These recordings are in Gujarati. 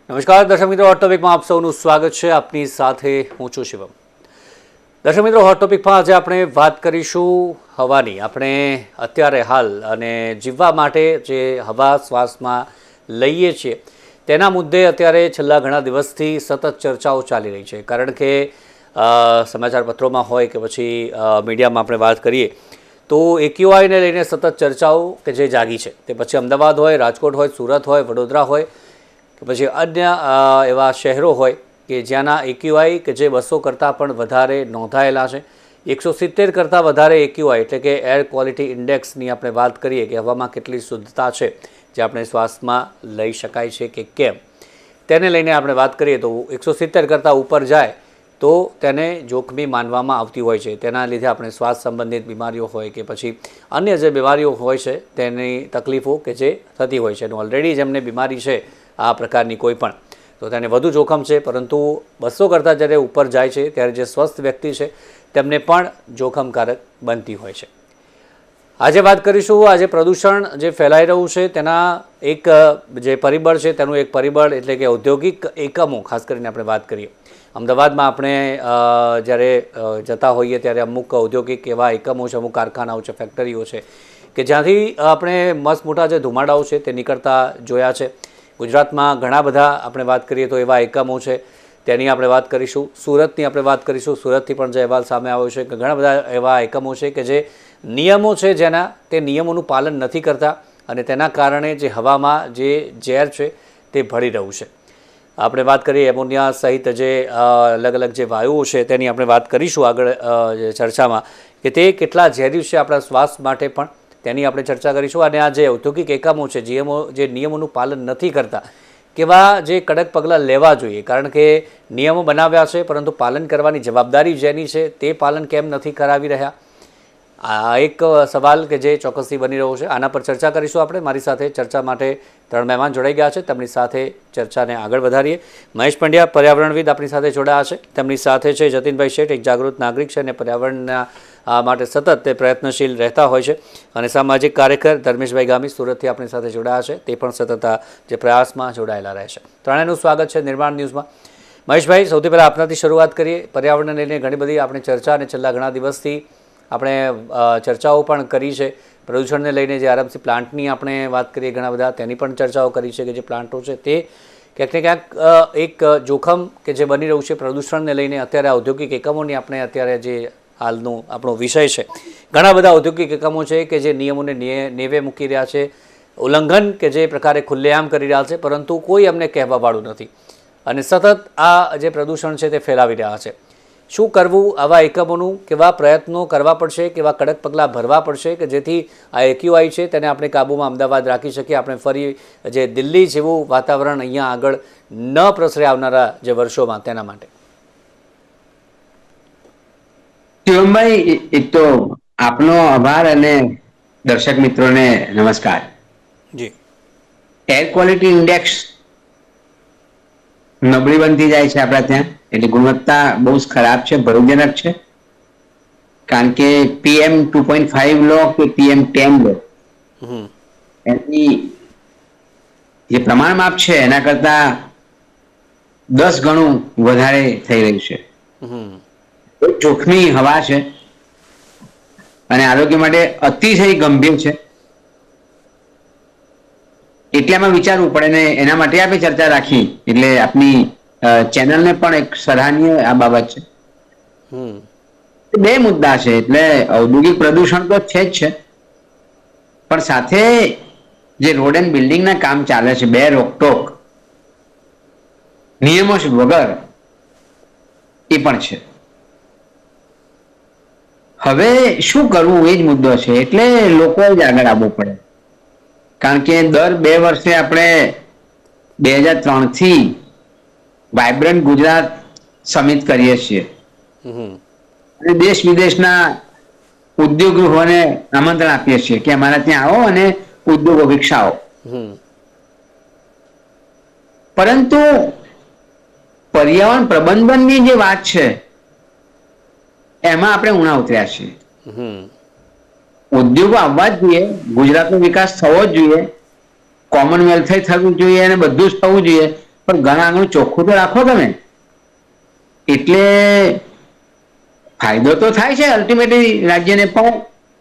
નમસ્કાર દર્શક મિત્રો, હોટ ટોપિકમાં આપ સૌનું સ્વાગત છે. આપની સાથે હું છું શિવમ. દર્શક મિત્રો, હોટ ટોપિકમાં આજે આપણે વાત કરીશું હવાની. આપણે અત્યારે હાલ અને જીવવા માટે જે હવા શ્વાસમાં લઈએ છીએ તેના મુદ્દે અત્યારે છેલ્લા ઘણા દિવસથી સતત ચર્ચાઓ ચાલી રહી છે. કારણ કે સમાચાર પત્રોમાં હોય કે પછી મીડિયામાં આપણે વાત કરીએ તો એક્યુઆઈને લઈને સતત ચર્ચાઓ કે જે જાગી છે, તે પછી અમદાવાદ હોય, રાજકોટ હોય, સુરત હોય, વડોદરા હોય કે પછી અન્ય એવા શહેરો હોય કે જ્યાંના એક્યુઆઈ કે જે 200 કરતાં પણ વધારે નોંધાયેલા છે. 170 કરતાં વધારે એક્યુઆઈ એટલે કે એર ક્વોલિટી ઇન્ડેક્સની આપણે વાત કરીએ કે હવામાં કેટલી શુદ્ધતા છે જે આપણે શ્વાસમાં લઈ શકાય છે કે કેમ, તેને લઈને આપણે વાત કરીએ તો 170 કરતાં ઉપર જાય તો તેને જોખમી માનવામાં આવતી હોય છે. તેના લીધે આપણે શ્વાસ સંબંધિત બીમારીઓ હોય કે પછી અન્ય જે બીમારીઓ હોય છે તેની તકલીફો કે જે થતી હોય છે. અને ઓલરેડી જેમને બીમારી છે આ પ્રકારની કોઈ પણ, તો તેને વધુ જોખમ છે. પરંતુ 200 કરતાં જ્યારે ઉપર જાય છે ત્યારે જે સ્વસ્થ વ્યક્તિ છે તેમને પણ જોખમકારક બનતી હોય છે. આજે વાત કરીશું આજે પ્રદૂષણ જે ફેલાઈ રહ્યું છે તેના એક જે પરિબળ છે તેનું એક પરિબળ એટલે કે ઔદ્યોગિક એકમો. ખાસ કરીને આપણે વાત કરીએ અમદાવાદમાં આપણે જ્યારે જતા હોઈએ ત્યારે અમુક ઔદ્યોગિક એવા એકમો છે, અમુક કારખાનાઓ છે, ફેક્ટરીઓ છે કે જ્યાંથી આપણે મસ્ત મોટા જે ધુમાડાઓ છે તે નીકળતા જોયા છે. ગુજરાતમાં ઘણા બધા આપણે વાત કરીએ તો એવા એકમો છે, તેની આપણે વાત કરીશું. સુરતની આપણે વાત કરીશું. સુરતથી પણ જે અહેવાલ સામે આવ્યો છે કે ઘણા બધા એવા એકમો છે કે જે નિયમો છે જેના તે નિયમોનું પાલન નથી કરતા અને તેના કારણે જે હવામાં જે ઝેર છે તે ભળી રહ્યું છે. આપણે વાત કરીએ એમોનિયા સહિત જે અલગ અલગ જે વાયુઓ છે તેની આપણે વાત કરીશું આગળ ચર્ચામાં કે તે કેટલા ઝેરી છે આપણા શ્વાસ માટે પણ, તેની આપણે ચર્ચા કરીશું. અને આ જે ઔદ્યોગિક એકમો છે જે નિયમોનું પાલન નથી કરતા, કેવા જે કડક પગલાં લેવા જોઈએ. કારણ કે નિયમો બનાવ્યા છે પરંતુ પાલન કરવાની જવાબદારી જેની છે તે પાલન કેમ નથી કરાવી રહ્યા, આ એક સવાલ કે જે ચોક્કસથી બની રહ્યો છે. આના પર ચર્ચા કરીશું આપણે. મારી સાથે ચર્ચા માટે 3 મહેમાન જોડાઈ ગયા છે, તેમની સાથે ચર્ચાને આગળ વધારીએ. મહેશ પંડ્યા પર્યાવરણવિદ આપણી સાથે જોડાયા છે. તેમની સાથે છે જતીનભાઈ શેઠ, એક જાગૃત નાગરિક છે અને પર્યાવરણના માટે સતત તે પ્રયત્નશીલ રહેતા હોય છે. અને સામાજિક કાર્યકર ધર્મેશભાઈ ગામી સુરતથી આપણી સાથે જોડાયા છે, તે પણ સતત આ જે પ્રયાસમાં જોડાયેલા રહે છે. ત્રણેયનું સ્વાગત છે નિર્માણ ન્યૂઝમાં. મહેશભાઈ, સૌથી પહેલાં આપનાથી શરૂઆત કરીએ. પર્યાવરણને લઈને ઘણી બધી આપણે ચર્ચા અને છેલ્લા ઘણા દિવસથી આપણે ચર્ચાઓ પણ કરી છે. પ્રદૂષણને લઈને જે આરએમસી પ્લાન્ટની આપણે વાત કરીએ ઘણા બધા, તેની પણ ચર્ચાઓ કરી છે કે જે પ્લાન્ટો છે તે ક્યાંક ને ક્યાંક એક જોખમ કે જે બની રહ્યું છે પ્રદૂષણને લઈને. અત્યારે ઔદ્યોગિક એકમોની આપણે અત્યારે જે હાલનો આપણો વિષય છે, ઘણા બધા ઔદ્યોગિક એકમો છે કે જે નિયમોને નેવે મૂકી રહ્યા છે, ઉલ્લંઘન કે જે પ્રકારે ખુલ્લેઆમ કરી રહ્યા છે, પરંતુ કોઈ અમને કહેવાવાળું નથી અને સતત આ જે પ્રદૂષણ છે તે ફેલાવી રહ્યા છે. શું કરવું આવા એકમોનું? કેવા પ્રયત્નો કરવા પડશે, કેવા કડક પગલાં ભરવા પડશે કે જેથી આ એક્યુઆઈ છે તેને આપણે કાબૂમાં અમદાવાદ રાખી શકીએ, આપણે ફરી જે દિલ્હી જેવું વાતાવરણ અહીંયા આગળ ન પ્રસરે આવનારા જે વર્ષોમાં, તેના માટે? શિવમભાઈ, એક તો આપનો આભાર અને દર્શક મિત્રોને નમસ્કાર. જી. એર ક્વોલિટી ઇન્ડેક્સ નબળી બનતી જાય છે આપણા ત્યાં, એટલે ગુણવત્તા બહુ જ ખરાબ છે, ભયજનક છે. કારણ કે PM 2.5 લો કે PM 10 લો, એની જે પ્રમાણ માપ છે એના કરતા 10 ગણું વધારે થઈ રહ્યું છે. જોખમી હવા છે અને આરોગ્ય માટે અતિશય ગંભીર છે. એટલામાં વિચારવું પડે ને એના માટે આપણે ચર્ચા રાખી, એટલે આપની ચેનલને પણ એક સરાહનીય આ બાબત છે. બે મુદ્દા છે, એટલે ઔદ્યોગિક પ્રદૂષણ તો છે જ છે, પણ સાથે જે રોડ એન્ડ બિલ્ડિંગના કામ ચાલે છે બે રોકટોક નિયમો વગર, એ પણ છે. હવે શું કરવું એ જ મુદ્દો છે. એટલે લોકોએ જ આગળ આવવું પડે. કારણ કે દર 2 વર્ષે આપણે 2003 થી વાઇબ્રન્ટ ગુજરાત સમિટ કરીએ છીએ અને દેશ વિદેશના ઉદ્યોગોને આમંત્રણ આપીએ છીએ કે અમારા ત્યાં આવો અને ઉદ્યોગો વિકસાવો. પરંતુ પર્યાવરણ પ્રબંધનની જે વાત છે એમાં આપણે ઉણા ઉતર્યા છીએ. ઉદ્યોગો આવવા જ જોઈએ, ગુજરાતનો વિકાસ થવો જ જોઈએ, કોમનવેલ્થ થવું જોઈએ અને બધું જ થવું જોઈએ, પણ ઘર આંગણું ચોખ્ખું તો રાખો તમે, એટલે ફાયદો તો થાય છે અલ્ટિમેટલી રાજ્યને, પણ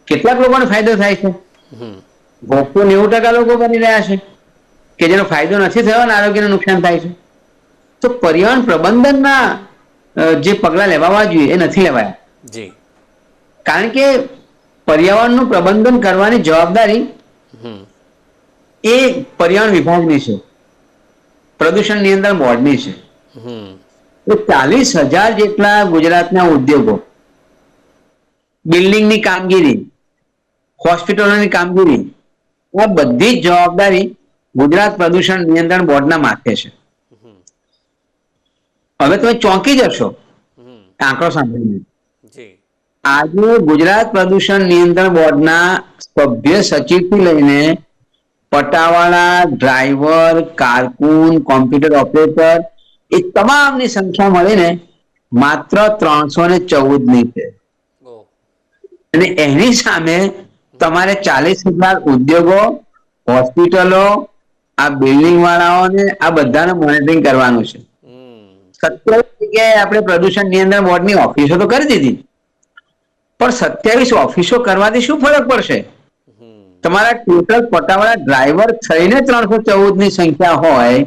કેટલાક લોકોને ફાયદો થાય છે? ભોગ તો 90% લોકો બની રહ્યા છે કે જેનો ફાયદો નથી થયો અને આરોગ્યને નુકસાન થાય છે. તો પર્યાવરણ પ્રબંધનના જે પગલા લેવા જોઈએ એ નથી લેવાયા. જી. કારણ કે પર્યાવરણનું પ્રબંધન કરવાની જવાબદારી એ પર્યાવરણ વિભાગની છે, પ્રદૂષણ નિયંત્રણ બોર્ડની છે. તો 40,000 જેટલા ગુજરાતના ઉદ્યોગો, બિલ્ડિંગની કામગીરી, હોસ્પિટલોની કામગીરી, આ બધી જ જવાબદારી ગુજરાત પ્રદૂષણ નિયંત્રણ બોર્ડના માથે છે. હવે તમે ચોંકી જશો આંકડો સાંભળીને. આજે ગુજરાત પ્રદૂષણ નિયંત્રણ બોર્ડના સભ્ય સચિવથી લઈને પટાવાળા, ડ્રાઈવર, કારકુન, કોમ્પ્યુટર ઓપરેટર, એ તમામની સંખ્યા મળીને માત્ર 314 છે. અને એની સામે તમારે 40,000 ઉદ્યોગો, હોસ્પિટલો, આ બિલ્ડિંગ વાળાઓને આ બધાને મોનિટરિંગ કરવાનું છે. 27 જગ્યાએ આપણે પ્રદૂષણ નિયંત્રણ બોર્ડની ઓફિસો તો કરી દીધી, પણ 27 ઓફિસો કરવાથી શું ફરક પડશે? તમારા ટોટલ પટાવાળા ડ્રાઈવર થઈને 314 ની સંખ્યા હોય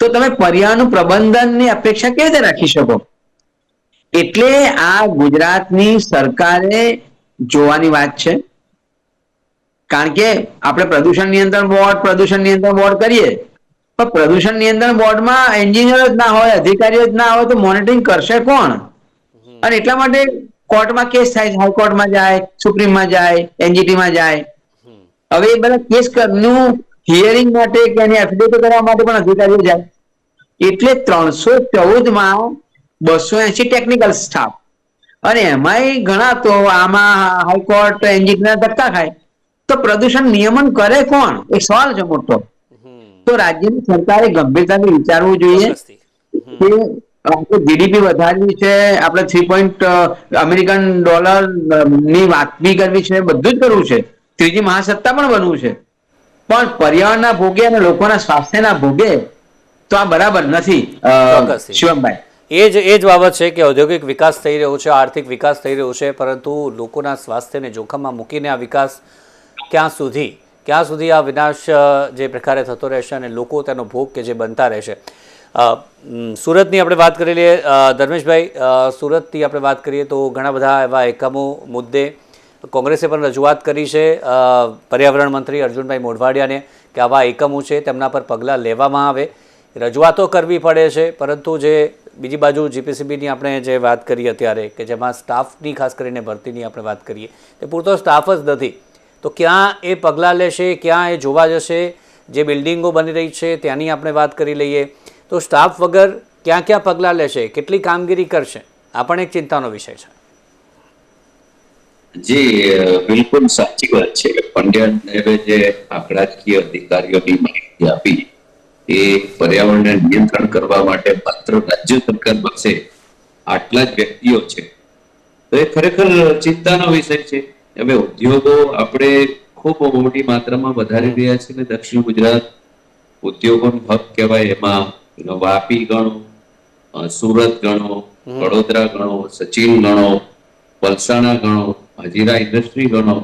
તો તમે પર્યાવરણનું પ્રબંધનની અપેક્ષા કેવી રીતે રાખી શકો? એટલે આ ગુજરાતની સરકારે જોવાની વાત છે. કારણ કે આપણે પ્રદૂષણ નિયંત્રણ બોર્ડ કરીએ, પણ પ્રદૂષણ નિયંત્રણ બોર્ડમાં એન્જિનિયર જ ના હોય, અધિકારીઓ જ ના હોય તો મોનિટરિંગ કરશે કોણ? અને એટલા માટે કોર્ટમાં કેસ થાય છે, હાઈકોર્ટમાં જાય, સુપ્રીમમાં જાય, એનજીટીમાં જાય. હવે એ બધા કેસ નું હિયરિંગ માટે કે એની એફિડેવિટ કરવા માટે પણ અધિકારીઓ જાય. એટલે 314 280 ટેકનિકલ સ્ટાફ, અને એમાંય ઘણા તો આમાં હાઈકોર્ટ, એનજીટીના ધક્કા ખાય. તો પ્રદૂષણ નિયમન કરે કોણ? એક સવાલ છે મોટો. તો રાજ્યની સરકારે ગંભીરતાથી વિચારવું જોઈએ કે આપણે જીડીપી વધારવી છે, આપણે 3 અમેરિકન ડોલર ની વાત બી કરવી છે, બધું જ કરવું છે, ત્રીજી મહાસત્તા પણ બનવું છે, પણ પર્યાવરણના ભોગે અને લોકોના સ્વાસ્થ્યના ભોગે તો આ બરાબર નથી. શિવમભાઈ, એ જ બાબત છે કે ઔદ્યોગિક વિકાસ થઈ રહ્યો છે, આર્થિક વિકાસ થઈ રહ્યો છે, પરંતુ લોકોના સ્વાસ્થ્યને જોખમમાં મૂકીને આ વિકાસ ક્યાં સુધી આ વિનાશ જે પ્રકારે થતો રહેશે અને લોકો તેનો ભોગ કે જે બનતા રહેશે. સુરતની આપણે વાત કરી લઈએ ધર્મેશભાઈ. સુરતથી આપણે વાત કરીએ તો ઘણા બધા એવા એકમો મુદ્દે કોંગ્રેસે પણ રજૂઆત કરી છે પર્યાવરણ મંત્રી અર્જુનભાઈ મોઢવાડિયાને કે આવા એકમો છે તેમના પર પગલાં લેવામાં આવે. રજૂઆતો કરવી પડે છે, પરંતુ જે બીજી બાજુ જીપીસીબીની આપણે જે વાત કરી અત્યારે કે જેમાં સ્ટાફની ખાસ કરીને ભરતીની આપણે વાત કરીએ, તે પૂરતો સ્ટાફ જ નથી. તો ક્યાં એ પગલાં લેશે, ક્યાં એ જોવા જશે? જે બિલ્ડિંગો બની રહી છે ત્યાંની આપણે વાત કરી લઈએ તો સ્ટાફ વગર ક્યાં ક્યાં પગલાં લેશે, કેટલી કામગીરી કરશે, આ પણ એક ચિંતાનો વિષય છે. જી બિલકુલ સાચી વાત છે. પંડ્યા સાહેબે જે આંકડાકીય અધિકારીઓની માહિતી આપી એ પર્યાવરણને નિયંત્રણ કરવા માટે માત્ર રાજ્ય સરકાર પાસે આટલા જ વ્યક્તિઓ છે તો એ ખરેખર ચિંતાનો વિષય છે. હવે ઉદ્યોગો આપણે ખૂબ મોટી માત્રામાં વધારી રહ્યા છે. દક્ષિણ ગુજરાત ઉદ્યોગોનું હબ કહેવાય. એમાં વાપી ગણો, સુરત ગણો, વડોદરા ગણો, સચિન ગણો, વલસાણા ગણો, હજીરા ઇન્ડસ્ટ્રી ગણો,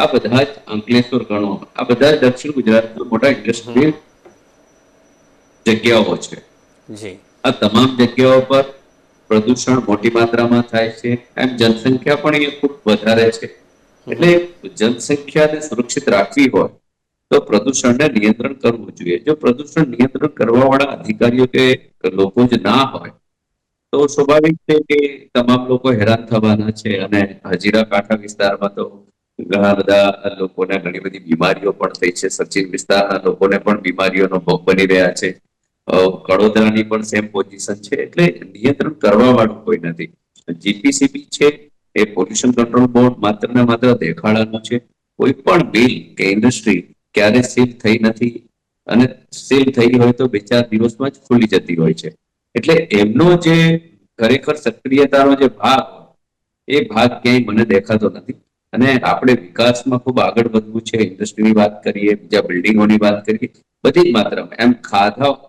આ બધા જ અંકલેશ્વર ગણો, આ બધા દક્ષિણ ગુજરાતના મોટા ઇન્ડસ્ટ્રીયલ જગ્યાઓ છે. આ તમામ જગ્યાઓ પર પ્રદૂષણ મોટી માત્રામાં થાય છે. એમ જનસંખ્યા પણ અહીંયા ખૂબ વધારે છે. એટલે જનસંખ્યાને સુરક્ષિત રાખવી હોય તો પ્રદૂષણને નિયંત્રણ કરવું જોઈએ. જો પ્રદૂષણ નિયંત્રણ કરવા વાળા અધિકારીઓ કે લોકો જ ના હોય તો સ્વાભાવિક છે કે તમામ લોકો હેરાન થવાના છે. અને હજીરા કાંઠા વિસ્તારમાં તો ઘણા બધા લોકોને ઘણી બધી બીમારીઓ પણ થઈ છે. સચિન વિસ્તારના લોકોને પણ બીમારીઓનો ભોગ બની રહ્યા છે. કડોદરાની પણ સેમ પોઝિશન છે. એટલે નિયંત્રણ કરવા વાળું કોઈ નથી. જીપીસીબી છે એ પોલ્યુશન કંટ્રોલ બોર્ડ માત્ર ને માત્ર દેખાડાનું છે. કોઈ પણ બિલ કે ઇન્ડસ્ટ્રી ક્યારે સીલ થઈ નથી, અને સીલ થઈ હોય તો 2-4 દિવસમાં જ ખુલી જતી હોય છે. એટલે એમનો જે ખરેખર સક્રિયતાનો જે ભાગ એ ભાગ ક્યાંય મને દેખાતો નથી. અને આપણે વિકાસમાં ખૂબ આગળ વધવું છે. ઇન્ડસ્ટ્રીની વાત કરીએ, બીજા બિલ્ડિંગોની વાત કરીએ, બધી જ માત્રામાં એમ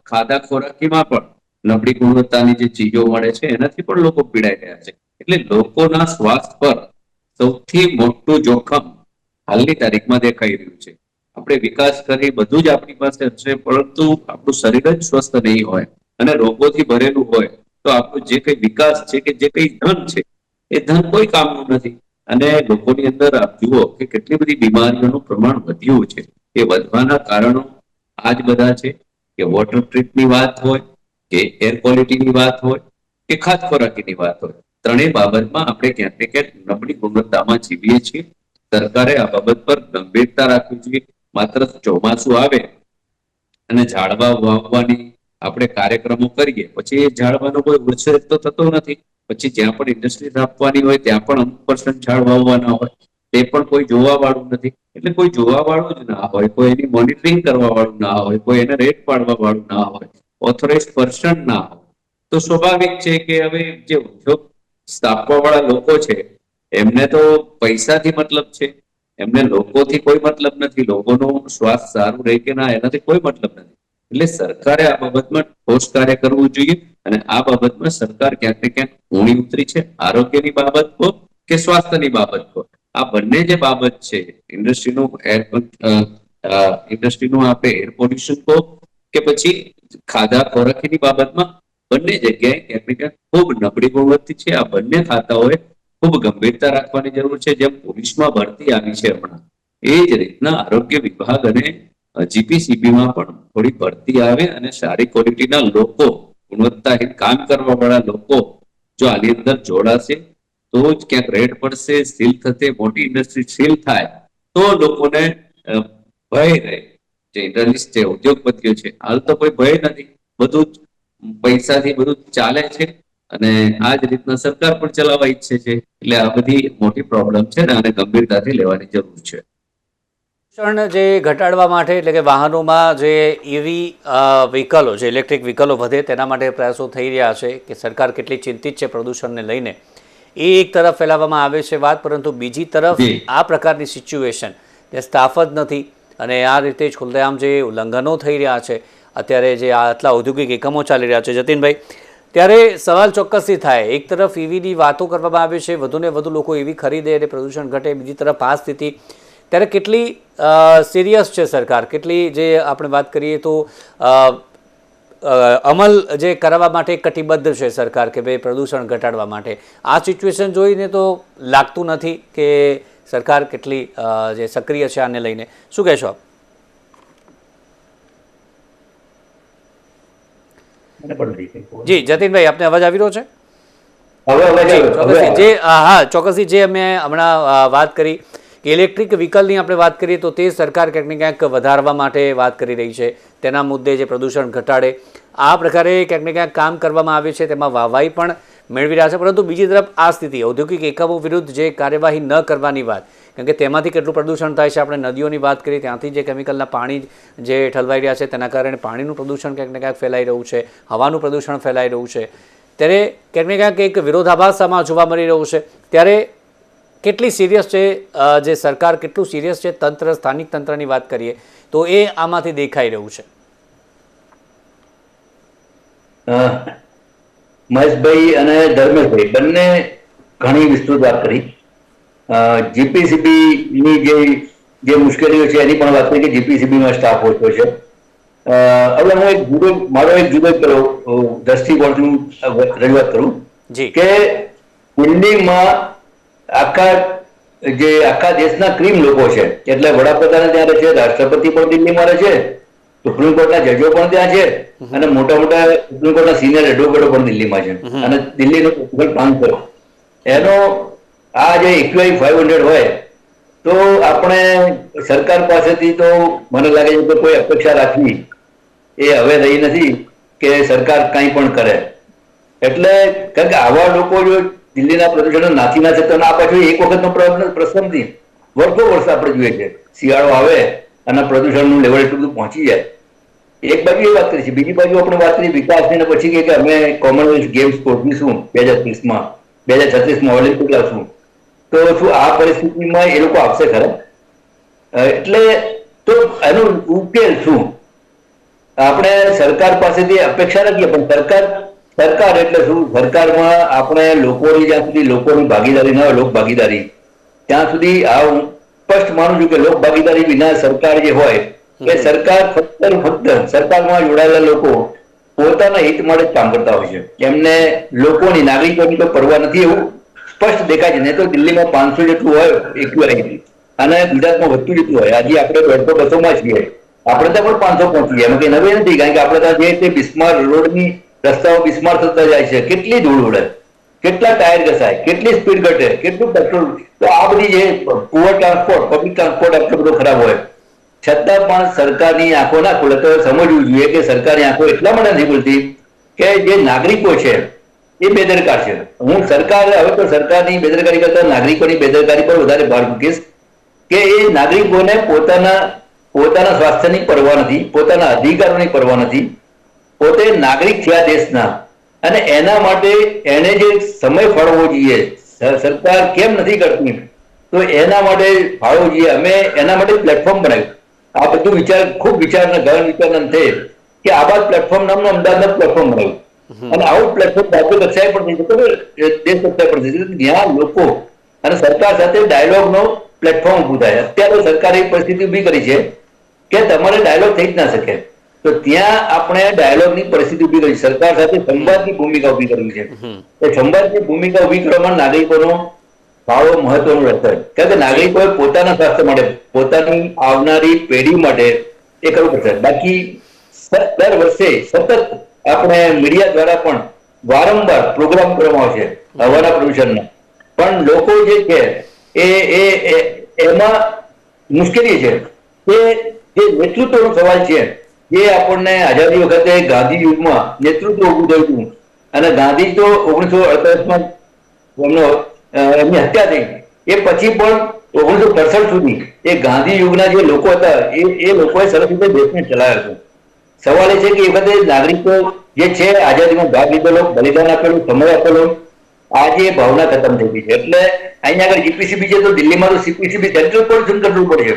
ખાધા ખોરાકીમાં પણ નબળી ગુણવત્તાની જે ચીજો મળે છે એનાથી પણ લોકો પીડાઈ રહ્યા છે. એટલે લોકોના સ્વાસ્થ્ય પર સૌથી મોટું જોખમ હાલની તારીખમાં દેખાઈ રહ્યું છે. આપણે વિકાસ કરી બધું જ આપણી પાસે હશે, પરંતુ આપણું શરીર જ સ્વસ્થ નહીં હોય અને રોગોથી ભરેલું હોય તો આપણું જે કઈ વિકાસ છે કે જે કઈ ધન છે એ ધન કોઈ કામનું નથી. અને લોકોની અંદર આપ જુઓ કે કેટલી બધી બીમારીઓનું પ્રમાણ વધ્યું છે. એ વધવાના કારણો આ જ બધા છે કે વોટર ટ્રીટની વાત હોય કે એર ક્વોલિટીની વાત હોય કે ખાદ્ય ખોરાકીની વાત હોય, ત્રણેય બાબતમાં આપણે ક્યાંક ને ક્યાંક નબળી ગુણવત્તામાં જીવીએ છીએ. સરકારે આ બાબત પર ગંભીરતા રાખવી જોઈએ. માત્ર ચોમાસું આવે અને ઝાડવા વાવવાની આપણે કાર્યક્રમો કરીએ, પછી એ ઝાડવાનો કોઈ ઉછેર તો થતો નથી. પછી જ્યાં પણ ઇન્ડસ્ટ્રી સ્થાપવાની હોય ત્યાં પણ અમુક % ઝાડ વાવવાના હોય, તે પણ કોઈ જોવા વાળું નથી. એટલે કોઈ જોવા વાળું જ ના હોય, કોઈ એની મોનિટરિંગ કરવા વાળું ના હોય, કોઈ એને રેટ પાડવા વાળું ના હોય, ઓથોરાઇઝ પર્સન ના હોય, તો સ્વાભાવિક છે કે હવે જે ઉદ્યોગ સ્થાપવા વાળા લોકો છે એમને તો પૈસાથી મતલબ છે, એમને લોકોથી કોઈ મતલબ નથી. લોકોનું સ્વાસ્થ્ય સારું રહે કે ના એનાથી કોઈ મતલબ નથી. એટલે સરકારે આ બાબતમાં ઠોસ કાર્ય કરવું જોઈએ અને આ બાબતમાં સરકાર ક્યાંક ને ક્યાંક ઊણી ઉતરી છે. આરોગ્યની બાબત કહો કે સ્વાસ્થ્યની બાબત કહો, આ બંને જે બાબત છે, ઇન્ડસ્ટ્રીનું આપણે એર પોલ્યુશન કહો કે પછી ખાધા ખોરાકીની બાબતમાં બંને જગ્યાએ ક્યાંક ને ક્યાંક ખૂબ નબળી ગુણવત્તા છે. આ બંને ખાતાઓએ ખૂબ ગંભીરતા રાખવાની જરૂર છે. જેમ પોલીસમાં ભરતી આવી છે હમણાં, એ જ રીતના આરોગ્ય વિભાગ અને જીપીસીબીમાં પણ થોડી ભરતી આવે અને સારી ક્વોલિટીના લોકો, ગુણવત્તાહીન કામ કરવા વાળા લોકો જો આની અંદર જોડાશે તો જ ક્યાંક રેડ પડશે, સીલ થશે, મોટી ઇન્ડસ્ટ્રી સીલ થાય તો લોકોને ભય રહે. જે ઇન્ડસ્ટ્રીઝ છે, ઉદ્યોગપતિઓ છે, હાલ તો કોઈ ભય નથી, બધું જ પૈસાથી બધું ચાલે છે અને આ જ રીતના સરકાર પણ ચલાવવા ઈચ્છે છે. એટલે આ બધી મોટી પ્રોબ્લેમ છે ને આને ગંભીરતાથી લેવાની જરૂર છે. પ્રદૂષણ જે ઘટાડવા માટે, એટલે કે વાહનોમાં જે ઈવી વ્હીકલો, જે ઇલેક્ટ્રિક વ્હીકલો વધે તેના માટે પ્રયાસો થઈ રહ્યા છે કે સરકાર કેટલી ચિંતિત છે પ્રદૂષણને લઈને, એ એક તરફ ફેલાવવામાં આવે છે વાત, પરંતુ બીજી તરફ આ પ્રકારની સિચ્યુએશન જે સ્ટાફ જ નથી અને આ રીતે જ ખુલ્લેઆમ જે ઉલ્લંઘનો થઈ રહ્યા છે અત્યારે, જે આટલા ઔદ્યોગિક એકમો ચાલી રહ્યા છે, જતીનભાઈ, ત્યારે સવાલ ચોક્કસથી થાય. એક તરફ ઈવીની વાતો કરવામાં આવે છે, વધુને વધુ લોકો ઈવી ખરીદે અને પ્રદૂષણ ઘટે, બીજી તરફ આ સ્થિતિ, ત્યારે કેટલી સિરિયસ છે સરકાર, કેટલી, જે આપણે વાત કરીએ તો અમલ જે કરવા માટે કટિબદ્ધ છે સરકાર કે ભાઈ પ્રદૂષણ ઘટાડવા માટે? આ સિચ્યુએશન જોઈને તો લાગતું નથી કે સરકાર કેટલી જે સક્રિય છે આને લઈને. શું કહેશો આપ? જી જતીનભાઈ, આપને અવાજ આવી રહ્યો છે? ચોક્કસથી જે હા ચોક્કસથી જે અમે હમણાં વાત કરી કે ઇલેક્ટ્રિક વ્હીકલની આપણે વાત કરીએ તો તે સરકાર ક્યાંક ને ક્યાંક વધારવા માટે વાત કરી રહી છે, તેના મુદ્દે જે પ્રદૂષણ ઘટાડે આ પ્રકારે ક્યાંક ને ક્યાંક કામ કરવામાં આવે છે, તેમાં વાહવાઈ પણ મેળવી રહ્યા છે. પરંતુ બીજી તરફ આ સ્થિતિ, ઔદ્યોગિક એકમો વિરુદ્ધ જે કાર્યવાહી ન કરવાની વાત, કારણ કે તેમાંથી કેટલું પ્રદૂષણ થાય છે, આપણે નદીઓની વાત કરીએ ત્યાંથી જે કેમિકલના પાણી જે ઠલવાઈ રહ્યા છે તેના કારણે પાણીનું પ્રદૂષણ ક્યાંક ને ક્યાંક ફેલાઈ રહ્યું છે, હવાનું પ્રદૂષણ ફેલાઈ રહ્યું છે, ત્યારે ક્યાંક ને ક્યાંક એક વિરોધાભાસ આમાં જોવા મળી રહ્યું છે. ત્યારે કેટલી સિરિયસ છે જે સરકાર, કેટલું સિરિયસ છે તંત્ર, સ્થાનિક તંત્રની વાત કરીએ તો એ આમાંથી દેખાઈ રહ્યું છે? મહેશભાઈ અને ધર્મેશભાઈ બંને ઘણી વિસ્તૃત વાત કરી. જીપીસીબી ની જે મુશ્કેલીઓ છે એની પણ વાત કરી કે જીપીસીબી માં સ્ટાફ ઓછો છે. હવે હું એક જુદો દ્રષ્ટિકોણનું રજૂઆત કરું કે દિલ્હીમાં આખા દેશના ક્રીમ લોકો છે, એટલે વડાપ્રધાન ત્યાં રહે છે, રાષ્ટ્રપતિ પણ દિલ્હીમાં રહે છે, સુપ્રીમ કોર્ટના જજો પણ ત્યાં છે અને મોટા મોટા સુપ્રીમ કોર્ટના સિનિયર એડવોકેટો પણ દિલ્હીમાં છે અને દિલ્હીનો પ્લાન કર્યો એનો આ જે EQI 500 હોય તો આપણે સરકાર પાસેથી તો મને લાગે છે કે કોઈ અપેક્ષા રાખવી એ હવે રહી નથી કે સરકાર કંઈ પણ કરે. એટલે કારણ કે આવા લોકો જો દિલ્હીના પ્રદૂષણો નાથી ના થતો આ પાછું એક વખતનો પ્રશ્ન નથી, વર્ષો આપણે જોઈએ છે. શિયાળો આવે અને પ્રદૂષણનું લેવલ એટલું બધું પહોંચી જાય. એક બાજુ એ વાત કરી છે, બીજી બાજુ આપણે વાત કરી વિકાસની, પછી કે અમે કોમનવેલ્થ ગેમ્સ ગોઠવીશું 2030માં, 2036માં ઓલિમ્પિક લાવશું. તો શું આ પરિસ્થિતિમાં એ લોકો આપશે ખરા? એટલે તો એનો ઉકેલ શું? આપણે સરકાર પાસેથી અપેક્ષા રાખીએ, પણ સરકાર એટલે શું? સરકારમાં આપણે લોકોની, જ્યાં સુધી લોકોની ભાગીદારી ન હોય, લોક ભાગીદારી, ત્યાં સુધી આ હું સ્પષ્ટ માનું છું કે લોક ભાગીદારી વિના સરકાર જે હોય એ સરકાર ફક્ત સરકારમાં જોડાયેલા લોકો પોતાના હિત માટે જ કામ કરતા હોય છે. એમને લોકોની, નાગરિકોની તો પરવા નથી, એવું સ્પષ્ટ દેખાય છે. નહીં તો દિલ્હીમાં 500 જેટલું હોય ઇક્વાલિટી, અને ગુજરાતમાં વધતું જતું હોય. આજે આપણે 150-200 છીએ, આપણે ત્યાં પણ 500 પહોંચી જાય, એમાં કઈ નવી નથી. કારણ કે આપણે ત્યાં જે તે બિસ્માર રોડની રસ્તાઓ બિસ્માર થતા જાય છે, કેટલી ધૂળ ઉડે, કેટલા ટાયર ઘસાય, કેટલી સ્પીડ ઘટે, કેટલું પેટ્રોલ. તો આ બધી જે પુઅર ટ્રાન્સપોર્ટ, પબ્લિક ટ્રાન્સપોર્ટ આટલો બધો ખરાબ હોય, છતાં પણ સરકારની આંખો ના ખુલે. તો સમજવું જોઈએ કે સરકારની આંખો એટલા માટે નથી ખુલતી કે જે નાગરિકો છે એ બેદરકાર છે. હું હવે તો સરકારની બેદરકારી કરતા નાગરિકોની બેદરકારી પર વધારે ભાર મૂકીશ કે એ નાગરિકોને પોતાના સ્વાસ્થ્યની પરવા નથી, પોતાના અધિકારોની પરવા નથી. પોતે નાગરિક છે આ દેશના, અને એના માટે એને જે સમય ફાળવવો જોઈએ, સરકાર કેમ નથી કરતી, તો એના માટે ફાળવવો જોઈએ. અમે એના માટે પ્લેટફોર્મ બનાવ્યું. આ બધું ખૂબ વિચારના ગહન વિચારના અંતે કે આવા પ્લેટફોર્મ નામનું અમદાવાદનું પ્લેટફોર્મ બનાવ્યું, અને આવું પ્લેટફોર્મ રાજ્ય કક્ષાએ પણ થઈ શકે, દેશ કક્ષાએ પણ થઈ શકે. ત્યાં લોકો અને સરકાર સાથે ડાયલોગનો પ્લેટફોર્મ ઉભું થાય. અત્યારે સરકારે એ પરિસ્થિતિ ઉભી કરી છે કે તમારે ડાયલોગ થઈ જ ના શકે, તો ત્યાં આપણે ડાયલોગની પરિસ્થિતિ ઉભી કરી, સરકાર સાથે સંવાદની ભૂમિકા ઉભી કરવી છે. એ સંવાદની ભૂમિકા ઉભી કરવામાં નાગરિકોનો ફાળો મહત્વનો રહેશે. કારણ કે નાગરિકોએ પોતાના સ્વાસ્થ્ય માટે, પોતાની આવનારી પેઢી માટે એ કરવું પડશે. બાકી દર વર્ષે સતત આપણે મીડિયા દ્વારા પણ વારંવાર પ્રોગ્રામ કરવામાં આવશે હવાના પ્રદૂષણના, પણ લોકો જે છે એમાં મુશ્કેલી છે કે જે નેતૃત્વનો સવાલ છે, જે આપણને આઝાદી વખતે ગાંધી યુગમાં નેતૃત્વ ઉભું થયું હતું, અને ગાંધી તો 1948માં એમની હત્યા થઈ, એ પછી પણ 1968 સુધી એ ગાંધી યુગના જે લોકો હતા એ લોકોએ સરસ રીતે દેશને ચલાવ્યો હતો. સવાલ એ છે કે એ વખતે નાગરિકો જે છે આઝાદીમાં ભાગ લીધેલો, બલિદાન આપેલું, સમય આપેલો, આજે ભાવના ખતમ થઈ ગઈ છે. એટલે અહીંયા આગળ જીપીસીબી છે, તો દિલ્હીમાં તો સીપીસીબી સેન્ટ્રલ પોલ્યુશન કંટ્રોલ પડે છે.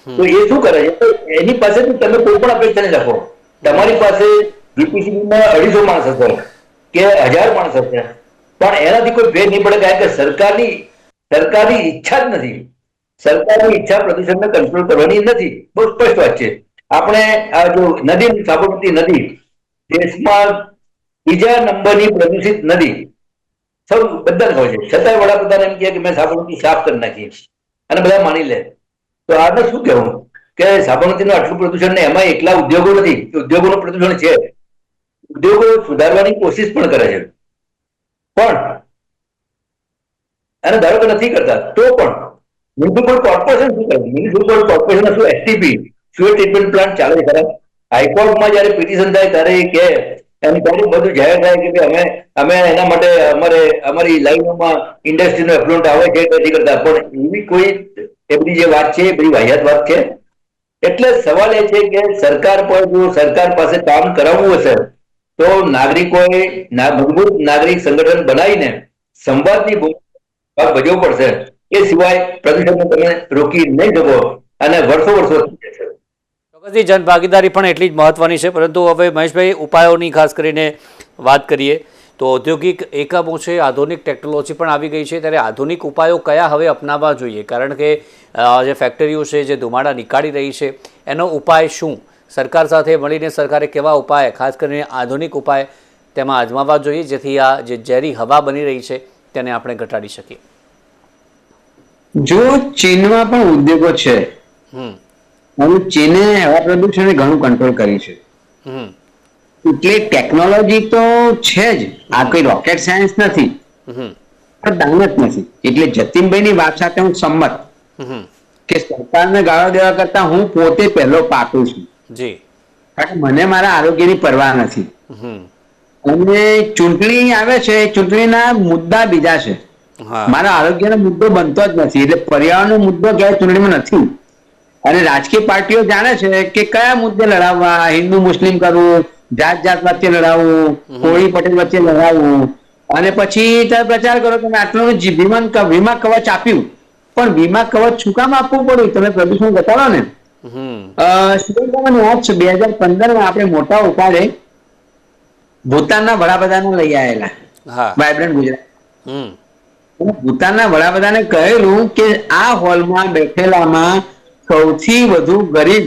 તો એ શું કરે છે? એની પાસેથી તમે કોઈ પણ અપેક્ષા નહીં રાખો. તમારી પાસે જીપીસીબીમાં 250 માણસ હશે કે 1000 માણસ હશે, પણ એનાથી કોઈ ભેદ નહીં પડે. કારણ કે સરકારની ઈચ્છા જ નથી. સરકારની ઈચ્છા પ્રદૂષણને કંટ્રોલ કરવાની નથી. બહુ સ્પષ્ટ વાત છે. આપણે આ જો નદી, સાબરમતી નદી દેશમાં બીજા નંબરની પ્રદૂષિત નદી, સૌ બધા હોય છે, છતાંય વડાપ્રધાન એમ કહે કે મેં સાબરમતી સાફ કરી નાખી, અને બધા માની લે. તો આને શું કહેવું કે સાબરમતીનું આટલું પ્રદૂષણ ને એમાં એકલા ઉદ્યોગો નથી, ઉદ્યોગોનું પ્રદૂષણ છે. ઉદ્યોગો સુધારવાની કોશિશ પણ કરે છે, પણ અને ધારો કે નથી કરતા તો પણ મ્યુનિસિપલ કોર્પોરેશન શું કરે? મ્યુનિસિપલ કોર્પોરેશન શું એસટીપી, સ્યુએજ ટ્રીટમેન્ટ પ્લાન્ટ ચાલે છે ખરા? હાઈકોર્ટમાં જયારે પિટિશન થાય ત્યારે એ કહે, એમ ત્યારે બધું જાહેર થાય કે અમે એના માટે અમારી લાઈનોમાં ઇન્ડસ્ટ્રીનો એફ્લુન્ટ આવે છે, નથી કરતા. પણ એવી કોઈ એ બધી જે વાત છે એ બધી વાહિયાત વાત છે. એટલે સવાલ એ છે કે સરકાર પાસે કામ કરાવવું હશે તો નાગરિકોએ મજબૂત નાગરિક સંગઠન બનાવીને સંવાદની ભૂમિકા ભજવવું પડશે. એ સિવાય પ્રદૂષણને તમે રોકી નહીં શકો, અને વર્ષો ચોક્કસથી જનભાગીદારી પણ એટલી જ મહત્વની છે. પરંતુ હવે મહેશભાઈ, ઉપાયોની ખાસ કરીને વાત કરીએ તો ઔદ્યોગિક એકમો છે, આધુનિક ટેકનોલોજી પણ આવી ગઈ છે, ત્યારે આધુનિક ઉપાયો કયા હવે અપનાવવા જોઈએ? કારણ કે જે ફેક્ટરીઓ છે જે ધુમાડા નીકાળી રહી છે, એનો ઉપાય શું? સરકાર સાથે મળીને સરકારે કેવા ઉપાય, ખાસ કરીને આધુનિક ઉપાય તેમાં અજમાવવા જોઈએ, જેથી આ જે ઝેરી હવા બની રહી છે તેને આપણે ઘટાડી શકીએ? જો ચીનમાં પણ ઉદ્યોગો છે, અને ચીને હવા પ્રદૂષણને ઘણું કંટ્રોલ કર્યું છે, એટલે ટેકનોલોજી તો છે જ. આ કોઈ રોકેટ સાયન્સ નથી, પણ દાનત નથી. એટલે જતીનભાઈની વાત સાથે હું સંમત કે સરકારને ગાળો દેવા કરતા હું પોતે પહેલો પાકું છું. કારણ કે મને મારા આરોગ્યની પરવા નથી. અને ચૂંટણી આવે છે, ચૂંટણીના મુદ્દા બીજા છે, મારા આરોગ્યનો મુદ્દો બનતો જ નથી. એટલે પર્યાવરણનો મુદ્દો ક્યાંય ચૂંટણીમાં નથી. અને રાજકીય પાર્ટીઓ જાણે છે કે કયા મુદ્દે લડાવવા, હિન્દુ મુસ્લિમ કરવું, જાત વચ્ચે લડાવવું, કોળી પટેલ વચ્ચે લડાવવું, અને પછી તમે પ્રચાર કરો તમે આટલું વીમા કવચ આપ્યું, પણ વીમા કવચ શું કામ આપવું પડ્યું? તમે પ્રદૂષણ ઘટાડો ને. તમને યાદ છે 2015 આપણે મોટા ઉપાડે ભૂતાનના વડાપ્રધાન લઈ આવેલા વાઇબ્રન્ટ ગુજરાત. ભૂતાનના વડાપ્રધાને કહેલું કે આ હોલમાં બેઠેલામાં સૌથી વધુ ગરીબ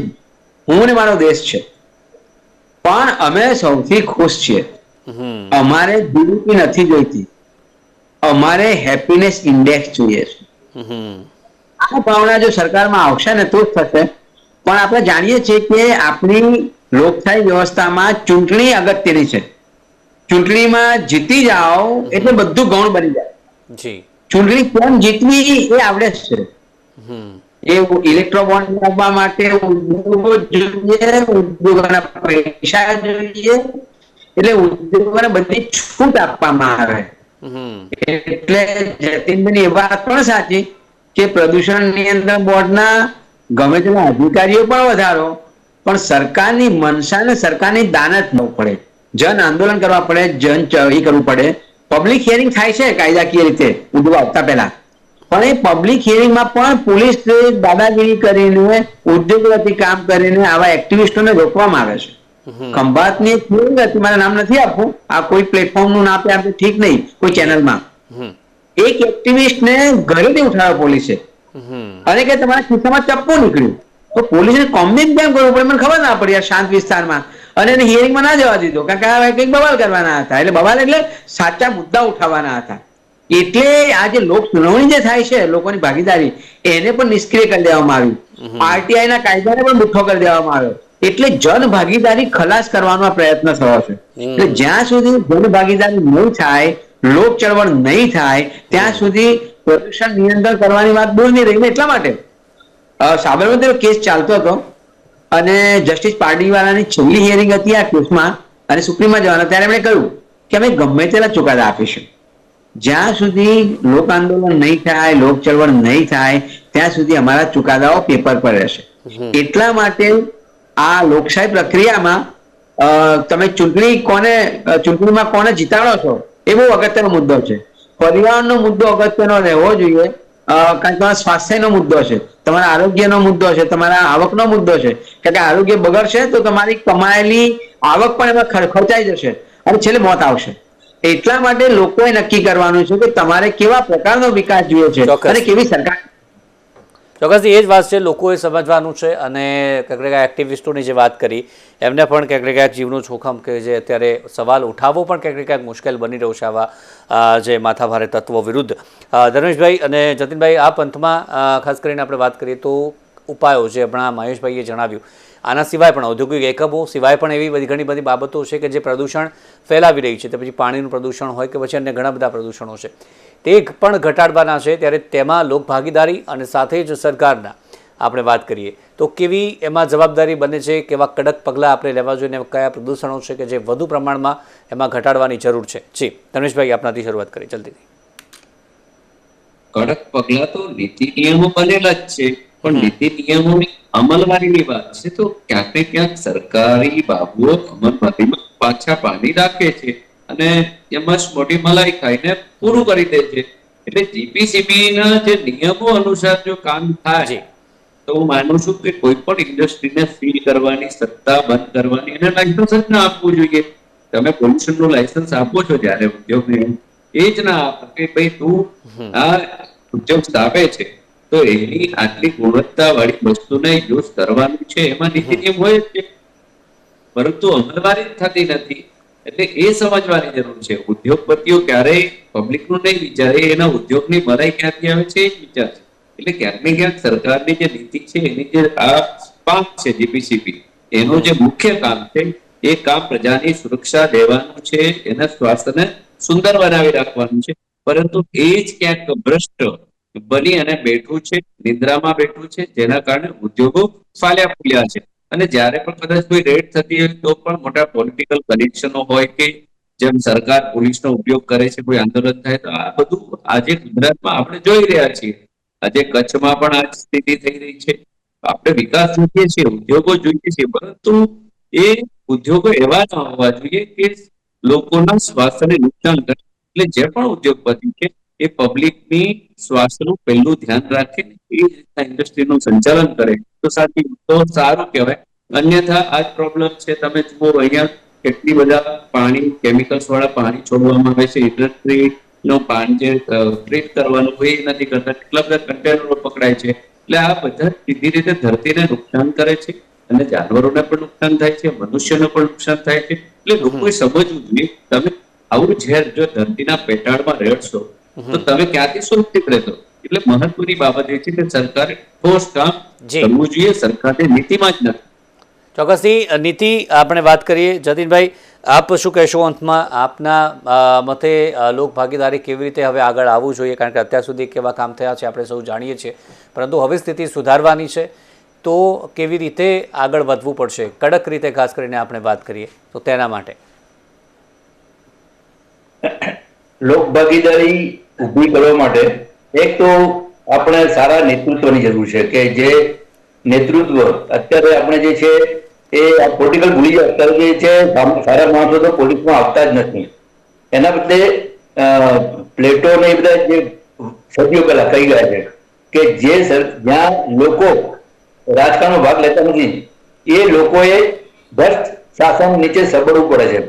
હું ને મારો દેશ છે, પણ અમે સૌથી ખુશ છીએ. અમારે જીડીપી નથી જોઈતી, અમારે હેપીનેસ ઇન્ડેક્સ જોઈએ છે. આ ભાવના જો સરકારમાં આવશે ને તો જ થશે. પણ આપણે જાણીએ છીએ કે આપણી લોકશાહી વ્યવસ્થામાં ચૂંટણી અગત્યની છે. ચૂંટણીમાં જીતી જાઓ એટલે બધું ગૌણ બની જાય. ચૂંટણી કેમ જીતવી એ આવડે છે. એ ઇલેક્ટ્રો બોન્ડ આપવા માટે ઉદ્યોગો જોઈએ, ઉદ્યોગોના પૈસા જોઈએ, એટલે ઉદ્યોગોને બધી છૂટ આપવામાં આવે. એટલે જતીનભાઈ એ વાત પણ સાચી કે પ્રદૂષણ નિયંત્રણ બોર્ડના ગમે તેના અધિકારીઓ પણ વધારો, પણ સરકારની મનસાને સરકારની દાનત ન પડે. જન આંદોલન કરવા પડે, એ કરવું પડે. પબ્લિક હિયરિંગ થાય છે કાયદાકીય રીતે ઉદ્યોગ આવતા પહેલા, પણ એ પબ્લિક હિયરિંગમાં પણ પોલીસ દાદાગીરી કરીને ઉદ્યોગ વતી કામ કરીને આવા એક્ટિવિસ્ટોને રોકવામાં આવે છે. ખંભાતની એક હિયરિંગ હતી, મારે નામ નથી આપવું, આ કોઈ પ્લેટફોર્મનું નામ આપે ઠીક નહીં, કોઈ ચેનલમાં. એક એક્ટિવિસ્ટને ઘરેથી ઉઠાવ્યો પોલીસે અને કે તમારા ખિસ્સામાં ચપ્પુ નીકળ્યું. તો પોલીસે કોમ્બિંગ કેમ કરવું પડે મને ખબર ના પડી. આ શાંત વિસ્તારમાં અને એને હિયરિંગમાં ના જવા દીધો, કારણ કે આ કંઈક બવાલ કરવાના હતા. એટલે બવાલ એટલે સાચા મુદ્દા ઉઠાવવાના હતા. એટલે આ જે લોક સુનાવણી જે થાય છે, લોકોની ભાગીદારી, એને પણ નિષ્ક્રિય કરી દેવામાં આવી. આરટીઆઈ ના કાયદાને પણ મુઠ્ઠો કરી દેવામાં આવ્યો. એટલે જન ભાગીદારી ખલાસ કરવાનો પ્રયત્ન થયો છે. એટલે જ્યાં સુધી જન ભાગીદારી નહીં થાય, લોક ચળવળ નહીં થાય, ત્યાં સુધી પ્રદૂષણ નિયંત્રણ કરવાની વાત દૂર નહીં રહી. એટલા માટે સાબરમતીનો કેસ ચાલતો હતો અને જસ્ટિસ પારડીવાલાની છેલ્લી હિયરિંગ હતી આ કેસમાં અને સુપ્રીમમાં જવાના, ત્યારે એમણે કહ્યું કે અમે ગમે તેના ચુકાદા આપીશું. જ્યાં સુધી લોક આંદોલન નહીં થાય, લોક ચળવળ નહીં થાય, ત્યાં સુધી અમારા ચુકાદાઓ પેપર પર રહેશે. એટલા માટે આ લોકશાહી પ્રક્રિયામાં તમે ચૂંટણીમાં કોને જીતાડો છો એ બહુ અગત્યનો મુદ્દો છે. પર્યાવરણનો મુદ્દો અગત્યનો રહેવો જોઈએ, કારણ કે તમારા સ્વાસ્થ્યનો મુદ્દો છે, તમારા આરોગ્યનો મુદ્દો છે, તમારા આવકનો મુદ્દો છે. કારણ કે આરોગ્ય બગડશે તો તમારી કમાયેલી આવક પણ એમાં ખર્ચાઈ જશે અને છેલ્લે મોત આવશે. એટલા માટે લોકોએ નક્કી કરવાનું છે કે તમારે કેવા પ્રકારનો વિકાસ જોઈએ છે અને કેવી સરકાર. ચોક્કસથી એ જ વાત છે, લોકોએ સમજવાનું છે. અને ક્યાંક એક્ટિવિસ્ટોની જે વાત કરી એમને પણ ક્યાંક જીવનું જોખમ કે જે અત્યારે સવાલ ઉઠાવવો પણ ક્યાંક મુશ્કેલ બની રહ્યો છે આવા જે માથાભારે તત્વો વિરુદ્ધ. ધર્મેશભાઈ અને જતીનભાઈ, આ પંથમાં ખાસ કરીને આપણે વાત કરીએ તો ઉપાયો જે હમણાં મહેશભાઈએ જણાવ્યું, આના સિવાય પણ ઔદ્યોગિક એકમો સિવાય પણ એવી ઘણી બધી બાબતો છે કે જે પ્રદૂષણ ફેલાવી રહી છે. તે પછી પાણીનું પ્રદૂષણ હોય કે પછી અન્ય ઘણા બધા પ્રદૂષણો છે, તે પણ ઘટાડવાના છે. ત્યારે તેમાં લોકભાગીદારી અને સાથે જ સરકારના આપણે વાત કરીએ તો કેવી એમાં જવાબદારી બને છે, કેવા કડક પગલાં આપણે લેવા જોઈએ, કયા પ્રદૂષણો છે કે જે વધુ પ્રમાણમાં એમાં ઘટાડવાની જરૂર છે. જી ધર્મેશભાઈ, આપનાથી શરૂઆત કરી જલ્દીથી. કડક પગલાં તો નીતિ નિયમો બનેલા જ છે, પણ નીતિ નિયમોની અમલવારીની વાત છે તો ક્યાંક ને ક્યાંક સરકારી બાબુઓ અમલવારીમાં પાછા પાડી રાખે છે અને એમાં મોટી મલાઈ ખાઈને પૂરું કરી દે છે. એટલે જીપીસીબી ના જે નિયમો અનુસાર જો કામ થાય તો હું માનું છું કે કોઈ પણ ઇન્ડસ્ટ્રીને સીલ કરવાની, સત્તા બંધ કરવાની એને લાયસન્સ જ ના આપવું જોઈએ. તમે પોલ્યુશન નું લાયસન્સ આપો છો જ્યારે ઉદ્યોગને, એ જ ના આપો કે ભાઈ તું આ ઉદ્યોગ સ્થાપે છે તો એની આટલી ગુણવત્તા વાળી વસ્તુને યુઝ કરવાનું છે, એમાં નીતિ નિયમ હોય જ છે, પરંતુ અમલવારી થતી નથી. એટલે એ સમજવાની જરૂર છે. ઉદ્યોગપતિઓ ક્યારેય પબ્લિકનું નહીં વિચારે, એના ઉદ્યોગની ભલાઈ ક્યાંથી આવે છે એ જ વિચાર છે. એટલે ક્યાંક ને ક્યાંક સરકારની જે નીતિ છે, એની જે આ પાંખ છે જીપીસીબી, એનું જે મુખ્ય કામ છે એ કામ પ્રજાની સુરક્ષા દેવાનું છે, એના સ્વાસ્થ્યને સુંદર બનાવી રાખવાનું છે. પરંતુ એ જ ક્યાંક ભ્રષ્ટ બની અને બેઠું છે, નિદ્રામાં બેઠું છે, જેના કારણે ઉદ્યોગો ફાલ્યા ફૂલ્યા છે. અને જ્યારે પણ કદાચ કોઈ રેડ થતી હોય તો પણ મોટા પોલિટિકલ કનેક્શનો હોય કે જેમ સરકાર પોલીસનો ઉપયોગ કરે છે કોઈ આંદોલન થાય તો, આ બધું આજે ગુજરાતમાં આપણે જોઈ રહ્યા છીએ. આજે કચ્છમાં પણ આ સ્થિતિ થઈ રહી છે. આપણે વિકાસ જોઈએ છીએ, ઉદ્યોગો જોઈએ છીએ, પરંતુ એ ઉદ્યોગો એવા ન હોવા જોઈએ કે લોકોના સ્વાસ્થ્યને નુકસાન કરે. એટલે જે પણ ઉદ્યોગપતિ છે એ પબ્લિકની સ્વાસ્થ્યનું પહેલું ધ્યાન રાખે એ રીતના ઇન્ડસ્ટ્રીનું સંચાલન કરે તો સારું કહેવાય. અન્યથા આ જ પ્રોબ્લેમ છે. તમે જુઓ અહીંયા કેટલી બધા પાણી કેમિકલ્સ વાળા પાણી છોડવામાં આવે છે. ઇન્ડસ્ટ્રી નું પાણી જે ટ્રીટ કરવાનું હોય એ નથી કરતા. કેટલા બધા કન્ટેનરો પકડાય છે. એટલે આ બધા સીધી રીતે ધરતીને નુકસાન કરે છે અને જાનવરોને પણ નુકસાન થાય છે, મનુષ્યને પણ નુકસાન થાય છે. એટલે લોકોએ સમજવું જોઈએ તમે આવું ઝેર જો ધરતીના પેટાળમાં રેડશો તો તમે ક્યાંથી સુરક્ષિત રહેશો. એટલે મહત્વની બાબત એ છે કે સરકારે ઠોસ કામ કરવું જોઈએ. સરકારની નીતિમાં જ નથી. ચોક્કસથી નીતિ આપણે વાત કરીએ. જતીનભાઈ, આપ શું કહેશો અંતમાં? આપના મતે લોક ભાગીદારી કેવી રીતે હવે આગળ આવવું જોઈએ? કારણ કે અત્યાર સુધી કેવા કામ થયા છે આપણે સૌ જાણીએ છીએ, પરંતુ હવે સ્થિતિ સુધારવાની છે તો કેવી રીતે આગળ વધવું પડશે? કડક રીતે ખાસ કરીને આપણે વાત કરીએ તો તેના માટે લોક ભાગીદારી ઊભી કરવા માટે એક તો આપણે સારા નેતૃત્વની જરૂર છે કે જે નેતૃત્વ અત્યારે આપણે જે છે એ પોલિટિકલ ભૂલી જાય. અત્યારે જે છે સારા માણસો તો પોલિટિક્સમાં આવતા જ નથી. એના બદલે પ્લેટો ને એ બધા જે સદીઓ પહેલા કહી ગયા છે કે જ્યાં લોકો રાજકારણનો ભાગ લેતા નથી એ લોકોએ ભ્રષ્ટ શાસન નીચે સબડવું પડે છે.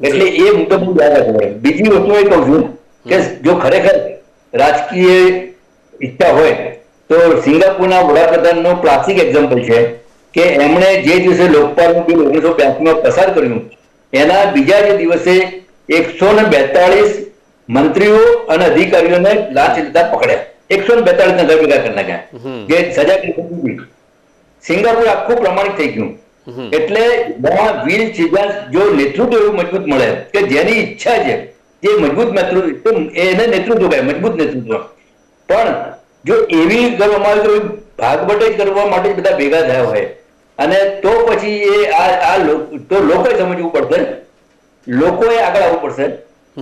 એટલે એ મુદ્દો બહુ યાદ રાખવો પડે. બીજી વસ્તુ એ કહું છું કે જો ખરેખર રાજકીય ઈચ્છા હોય તો સિંગાપુરના વડાપ્રધાનનો ક્લાસિક એક્ઝામ્પલ છે કે એમણે જે દિવસે લોકપાલનું બિલ 1982 પસાર કર્યું એના બીજા જ દિવસે 142 મંત્રીઓ અને અધિકારીઓને લાંચ લેતા પકડ્યા. 142 ને ઘર ભેગા કરી નાખ્યા જે સજા કરી. સિંગાપુર આખું પ્રમાણિત થઈ ગયું. એટલે વીર ચીજા જો નેતૃત્વ એવું મજબૂત મળે કે જેની ઈચ્છા છે જે મજબૂત નેતૃત્વ એને નેતૃત્વ કહે, મજબૂત નેતૃત્વ. પણ જો એવી કરવામાં આવે તો ભાગબટે કરવા માટે બધા ભેગા થયા હોય અને તો પછી એ તો લોકોએ સમજવું પડશે, લોકોએ આગળ આવવું પડશે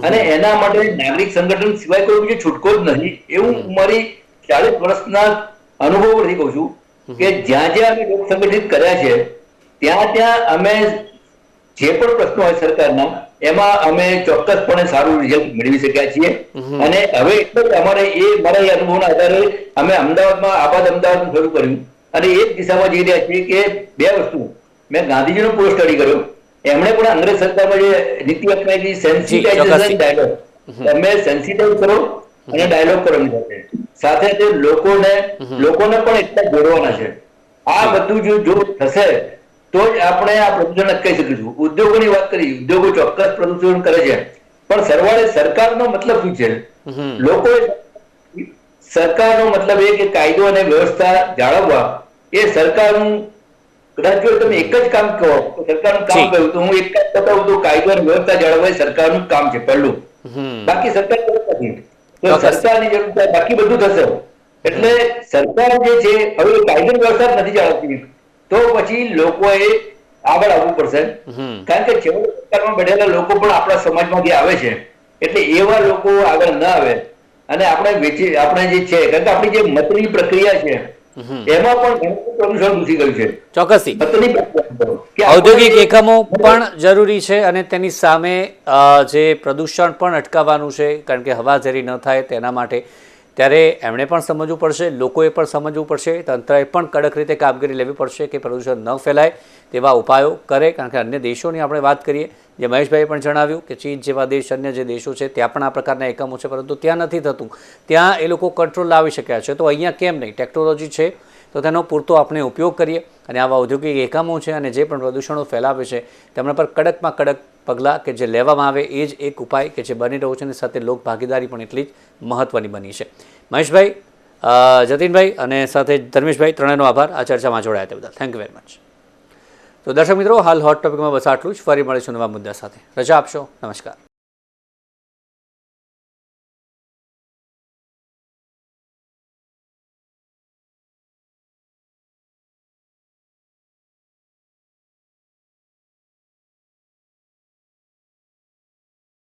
અને એના માટે નાગરિક સંગઠન સિવાય કોઈ બીજો છૂટકો જ નથી. એવું મારી 40 વર્ષના અનુભવ પરથી કહું છું કે જ્યાં જ્યાં અમે લોક સંગઠિત કર્યા છે ત્યાં અમે જે પણ પ્રશ્નો હોય સરકારના એમાં અમે ચોક્કસપણે સારું રિઝલ્ટ મેળવી શક્યા છીએ. અને હવે એટલે અમારે મારા અનુભવના આધારે અમે અમદાવાદમાં આબાદ અમદાવાદ શરૂ કર્યું અને એ જ દિશામાં જઈ રહ્યા છીએ કે બે વસ્તુ મેં ગાંધીજીનો પૂરો સ્ટડી કર્યો. એમણે પણ અંગ્રેજ સરકારમાં જે નીતિ અપનાવી સેન્સિટાઇઝેશન ડાયલોગ, તમે સેન્સિટાઇઝ કરો અને ડાયલોગ કરો સાથે લોકોને પણ એટલા જોડવાના છે. આ બધું જો થશે તો જ આપણે આ પ્રદૂષણ અટકાવી શકીશું. ઉદ્યોગોની વાત કરી, ઉદ્યોગો ચોક્કસ પ્રદૂષણ કરે છે પણ સરવાળે સરકારનો મતલબ શું છે? લોકોએ સરકારનો મતલબ એ કે કાયદો અને વ્યવસ્થા જાળવવા. એ સરકારનું કદાચ જો તમે એક જ કામ કહો સરકારનું કામ કહ્યું તો હું એક કામ બતાવું તો કાયદો અને વ્યવસ્થા જાળવવા એ સરકારનું કામ છે પહેલું. બાકી સરકાર નથી તો સરકારની જરૂર છે, બાકી બધું થશે. એટલે સરકાર જે છે હવે કાયદો વ્યવસ્થા નથી જાળવતી તો પછી લોકોએ આગળ આવવું પડશે. કારણ કે છેવટે સરકારમાં બેઠેલા લોકો પણ આપણા સમાજમાંથી આવે છે. એટલે એવા લોકો આગળ ન આવે અને આપણે જે છે કારણ કે આપણી જે મતની પ્રક્રિયા છે એમાં પણ ઘણું પ્રદૂષણ ઘૂસી ગયું છે. ચોક્કસથી મતની ઔદ્યોગિક એકમો પણ જરૂરી છે અને તેની સામે જે પ્રદૂષણ પણ અટકાવવાનું છે કારણ કે હવા ઝેરી ન થાય તેના માટે. ત્યારે એમણે પણ સમજવું પડશે, લોકોએ પણ સમજવું પડશે, તંત્રએ પણ કડક રીતે કામગીરી લેવી પડશે કે પ્રદૂષણ ન ફેલાય તેવા ઉપાયો કરે. કારણ કે અન્ય દેશોની આપણે વાત કરીએ, જે મહેશભાઈએ પણ જણાવ્યું કે ચીન જેવા દેશ, અન્ય જે દેશો છે ત્યાં પણ આ પ્રકારના એકમો છે પરંતુ ત્યાં નથી થતું. ત્યાં એ લોકો કંટ્રોલ લાવી શક્યા છે તો અહીંયા કેમ નહીં? ટેકનોલોજી છે તો તેનો પૂરતો આપણે ઉપયોગ કરીએ અને આવા ઔદ્યોગિક એકમો છે અને જે પણ પ્રદૂષણો ફેલાવે છે તેમના પર કડકમાં કડક પગલાં કે જે લેવામાં આવે એ જ એક ઉપાય કે જે બની રહ્યો છે અને સાથે લોક ભાગીદારી પણ એટલી જ મહત્ત્વની બની છે. મહેશભાઈ, જતીનભાઈ અને સાથે ધર્મેશભાઈ ત્રણેયનો આભાર આ ચર્ચામાં જોડાયા તે બદલ. Thank you very much. તો દર્શક મિત્રો, હાલ હોટ ટોપિકમાં બસ આટલું જ. ફરી મળીશું નવા મુદ્દા સાથે. રજા આપશો. નમસ્કાર.